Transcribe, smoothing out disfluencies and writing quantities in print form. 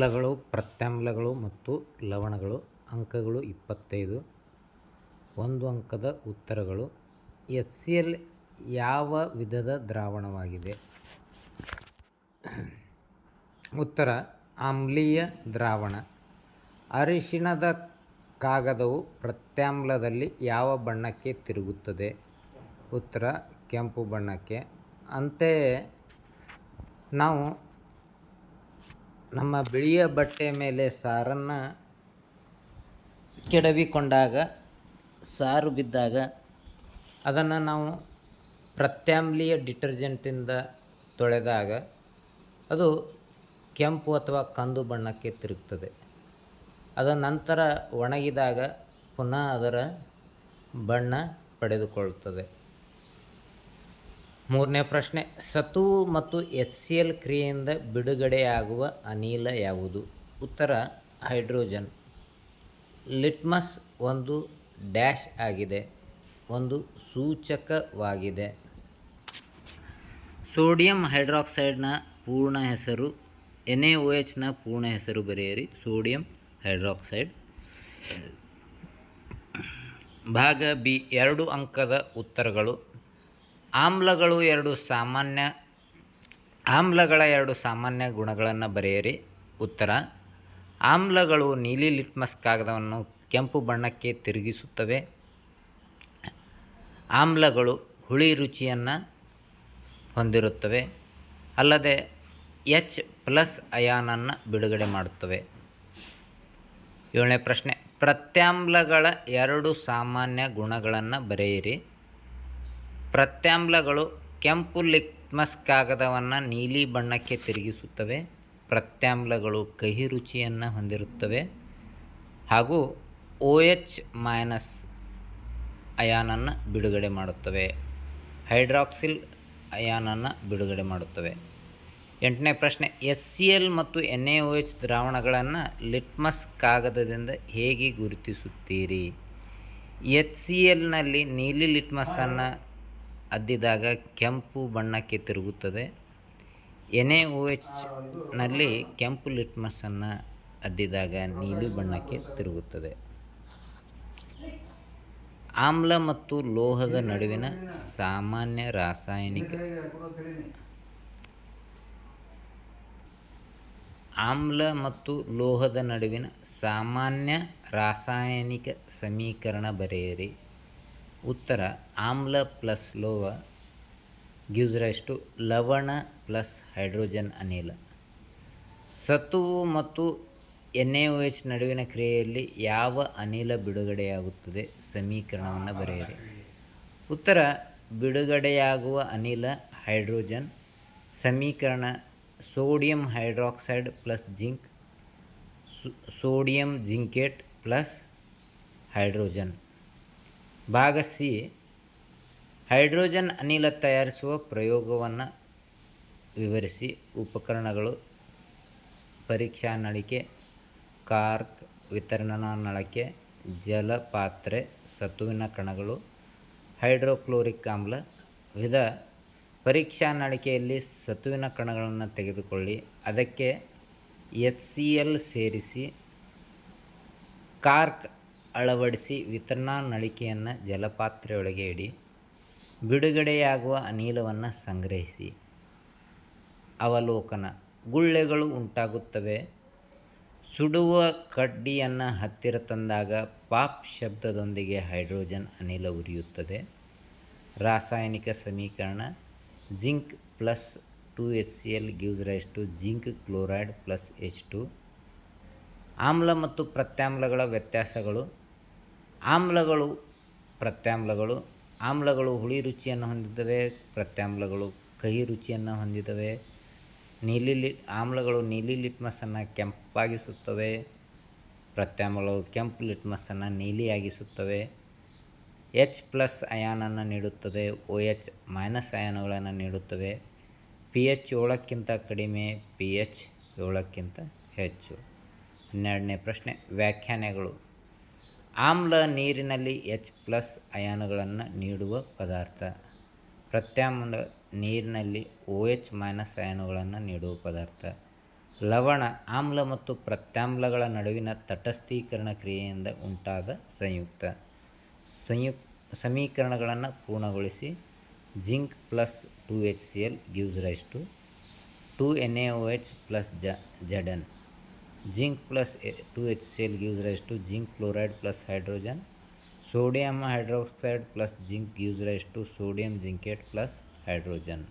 ಆಮ್ಲಗಳು, ಪ್ರತ್ಯಾಮ್ಲಗಳು ಮತ್ತು ಲವಣಗಳು. ಅಂಕಗಳು 25. 1 ಅಂಕದ ಉತ್ತರಗಳು. HCl ಯಾವ ವಿಧದ ದ್ರಾವಣವಾಗಿದೆ? ಉತ್ತರ ಆಮ್ಲೀಯ ದ್ರಾವಣ. ಅರಿಶಿಣದ ಕಾಗದವು ಪ್ರತ್ಯಾಮ್ಲದಲ್ಲಿ ಯಾವ ಬಣ್ಣಕ್ಕೆ ತಿರುಗುತ್ತದೆ? ಉತ್ತರ ಕೆಂಪು ಬಣ್ಣಕ್ಕೆ. ಅಂತೆಯೇ ನಾವು ನಮ್ಮ ಬಿಳಿಯ ಬಟ್ಟೆಯ ಮೇಲೆ ಸಾರನ್ನು ಕೆಡವಿಕೊಂಡಾಗ, ಸಾರು ಬಿದ್ದಾಗ ಅದನ್ನು ನಾವು ಪ್ರತ್ಯಾಮ್ಲೀಯ ಡಿಟರ್ಜೆಂಟಿಂದ ತೊಳೆದಾಗ ಅದು ಕೆಂಪು ಅಥವಾ ಕಂದು ಬಣ್ಣಕ್ಕೆ ತಿರುಗ್ತದೆ. ಅದರ ನಂತರ ಒಣಗಿದಾಗ ಪುನಃ ಅದರ ಬಣ್ಣ ಪಡೆದುಕೊಳ್ಳುತ್ತದೆ. 3ನೇ ಪ್ರಶ್ನೆ, ಸತುವು ಮತ್ತು HCl ಕ್ರಿಯೆಯಿಂದ ಬಿಡುಗಡೆಯಾಗುವ ಅನಿಲ ಯಾವುದು? ಉತ್ತರ ಹೈಡ್ರೋಜನ್. ಲಿಟ್ಮಸ್ ಒಂದು ಡ್ಯಾಶ್ ಆಗಿದೆ, ಒಂದು ಸೂಚಕವಾಗಿದೆ. ಸೋಡಿಯಂ ಹೈಡ್ರಾಕ್ಸೈಡ್ನ ಪೂರ್ಣ ಹೆಸರು. NaOH ನ ಪೂರ್ಣ ಹೆಸರು ಬರೆಯಿರಿ. Sodium hydroxide. ಭಾಗ ಬಿ 2 ಅಂಕದ ಉತ್ತರಗಳು. ಆಮ್ಲಗಳ ಎರಡು ಸಾಮಾನ್ಯ ಗುಣಗಳನ್ನು ಬರೆಯಿರಿ. ಉತ್ತರ, ಆಮ್ಲಗಳು ನೀಲಿ ಲಿಟ್ಮಸ್ ಕಾಗದವನ್ನು ಕೆಂಪು ಬಣ್ಣಕ್ಕೆ ತಿರುಗಿಸುತ್ತವೆ. ಆಮ್ಲಗಳು ಹುಳಿ ರುಚಿಯನ್ನು ಹೊಂದಿರುತ್ತವೆ, ಅಲ್ಲದೆ H+ ಅಯಾನನ್ನು ಬಿಡುಗಡೆ ಮಾಡುತ್ತವೆ. 7ನೇ ಪ್ರಶ್ನೆ, ಪ್ರತ್ಯಾಮ್ಲಗಳ 2 ಸಾಮಾನ್ಯ ಗುಣಗಳನ್ನು ಬರೆಯಿರಿ. ಪ್ರತ್ಯಾಮ್ಲಗಳು ಕೆಂಪು ಲಿಟ್ಮಸ್ ಕಾಗದವನ್ನು ನೀಲಿ ಬಣ್ಣಕ್ಕೆ ತಿರುಗಿಸುತ್ತವೆ. ಪ್ರತ್ಯಾಮ್ಲಗಳು ಕಹಿ ರುಚಿಯನ್ನು ಹೊಂದಿರುತ್ತವೆ ಹಾಗೂ OH- ಅಯಾನನ್ನು ಬಿಡುಗಡೆ ಮಾಡುತ್ತವೆ. ಹೈಡ್ರಾಕ್ಸಿಲ್ ಅಯಾನನ್ನು ಬಿಡುಗಡೆ ಮಾಡುತ್ತವೆ. 8ನೇ ಪ್ರಶ್ನೆ, HCl ಮತ್ತು NaOH ದ್ರಾವಣಗಳನ್ನು ಲಿಟ್ಮಸ್ ಕಾಗದದಿಂದ ಹೇಗೆ ಗುರುತಿಸುತ್ತೀರಿ? HClನಲ್ಲಿ ನೀಲಿ ಲಿಟ್ಮಸನ್ನು ಅದ್ದಿದಾಗ ಕೆಂಪು ಬಣ್ಣಕ್ಕೆ ತಿರುಗುತ್ತದೆ. NaOHನಲ್ಲಿ ಕೆಂಪು ಲಿಟ್ಮಸನ್ನು ಅದ್ದಿದಾಗ ನೀಲಿ ಬಣ್ಣಕ್ಕೆ ತಿರುಗುತ್ತದೆ. ಆಮ್ಲ ಮತ್ತು ಲೋಹದ ನಡುವಿನ ಸಾಮಾನ್ಯ ರಾಸಾಯನಿಕ ಸಮೀಕರಣ ಬರೆಯಿರಿ. ಉತ್ತರ, ಆಮ್ಲ ಪ್ಲಸ್ ಲೋಹ gives rise to ಲವಣ ಪ್ಲಸ್ ಹೈಡ್ರೋಜನ್ ಅನಿಲ. ಸತುವು ಮತ್ತು NaOH ನಡುವಿನ ಕ್ರಿಯೆಯಲ್ಲಿ ಯಾವ ಅನಿಲ ಬಿಡುಗಡೆಯಾಗುತ್ತದೆ? ಸಮೀಕರಣವನ್ನು ಬರೆಯಿರಿ. ಉತ್ತರ, ಬಿಡುಗಡೆಯಾಗುವ ಅನಿಲ ಹೈಡ್ರೋಜನ್. ಸಮೀಕರಣ sodium hydroxide plus zinc, sodium zincate plus hydrogen. ಭಾಗ ಸಿ, ಹೈಡ್ರೋಜನ್ ಅನಿಲ ತಯಾರಿಸುವ ಪ್ರಯೋಗವನ್ನು ವಿವರಿಸಿ. ಉಪಕರಣಗಳು: ಪರೀಕ್ಷಾ ನಳಿಕೆ, ಕಾರ್ಕ್, ವಿತರಣಾ ನಳಕೆ, ಜಲಪಾತ್ರೆ, ಸತುವಿನ ಕಣಗಳು, ಹೈಡ್ರೋಕ್ಲೋರಿಕ್ ಆಮ್ಲ. ವಿಧ: ಪರೀಕ್ಷಾ ನಳಿಕೆಯಲ್ಲಿ ಸತುವಿನ ಕಣಗಳನ್ನು ತೆಗೆದುಕೊಳ್ಳಿ, ಅದಕ್ಕೆ HCl ಸೇರಿಸಿ ಕಾರ್ಕ್ ಅಳವಡಿಸಿ ವಿತರಣಾ ನಳಿಕೆಯನ್ನು ಜಲಪಾತ್ರೆಯೊಳಗೆ ಇಡಿ. ಬಿಡುಗಡೆಯಾಗುವ ಅನಿಲವನ್ನು ಸಂಗ್ರಹಿಸಿ. ಅವಲೋಕನ: ಗುಳ್ಳೆಗಳು ಉಂಟಾಗುತ್ತವೆ. ಸುಡುವ ಕಡ್ಡಿಯನ್ನು ಹತ್ತಿರ ತಂದಾಗ ಪಾಪ್ ಶಬ್ದದೊಂದಿಗೆ ಹೈಡ್ರೋಜನ್ ಅನಿಲ ಉರಿಯುತ್ತದೆ. ರಾಸಾಯನಿಕ ಸಮೀಕರಣ zinc plus 2HCl gives rise to zinc chloride plus H2. ಆಮ್ಲ ಮತ್ತು ಪ್ರತ್ಯಾಮ್ಲಗಳ ವ್ಯತ್ಯಾಸಗಳು. ಆಮ್ಲಗಳು, ಪ್ರತ್ಯಾಮ್ಲಗಳು. ಆಮ್ಲಗಳು ಹುಳಿ ರುಚಿಯನ್ನು ಹೊಂದಿದ್ದಾವೆ, ಪ್ರತ್ಯಾಮ್ಲಗಳು ಕಹಿ ರುಚಿಯನ್ನು ಹೊಂದಿದ್ದಾವೆ. ಆಮ್ಲಗಳು ನೀಲಿ ಲಿಟ್ಮಸನ್ನು ಕೆಂಪಾಗಿಸುತ್ತವೆ, ಪ್ರತ್ಯಾಮ್ಲಗಳು ಕೆಂಪು ಲಿಟ್ಮಸನ್ನು ನೀಲಿಯಾಗಿಸುತ್ತವೆ. H+ ಅಯಾನನ್ನು ನೀಡುತ್ತದೆ, OH- ಅಯಾನುಗಳನ್ನು ನೀಡುತ್ತವೆ. pH 7ಕ್ಕಿಂತ ಕಡಿಮೆ, pH 7ಕ್ಕಿಂತ ಹೆಚ್ಚು. 12ನೇ ಪ್ರಶ್ನೆ, ವ್ಯಾಖ್ಯಾನಗಳು. ಆಮ್ಲ ನೀರಿನಲ್ಲಿ H+ ಅಯಾನುಗಳನ್ನು ನೀಡುವ ಪದಾರ್ಥ. ಪ್ರತ್ಯಾಮ್ಲ ನೀರಿನಲ್ಲಿ OH- ಅಯಾನುಗಳನ್ನು ನೀಡುವ ಪದಾರ್ಥ. ಲವಣ ಆಮ್ಲ ಮತ್ತು ಪ್ರತ್ಯಾಮ್ಲಗಳ ನಡುವಿನ ತಟಸ್ಥೀಕರಣ ಕ್ರಿಯೆಯಿಂದ ಉಂಟಾದ ಸಮೀಕರಣಗಳನ್ನು ಪೂರ್ಣಗೊಳಿಸಿ. Zinc plus 2HCl gives rise to 2NaOH plus Zn. Zinc plus 2HCl gives rise to zinc fluoride plus hydrogen. Sodium hydroxide plus zinc gives rise to sodium zincate plus hydrogen.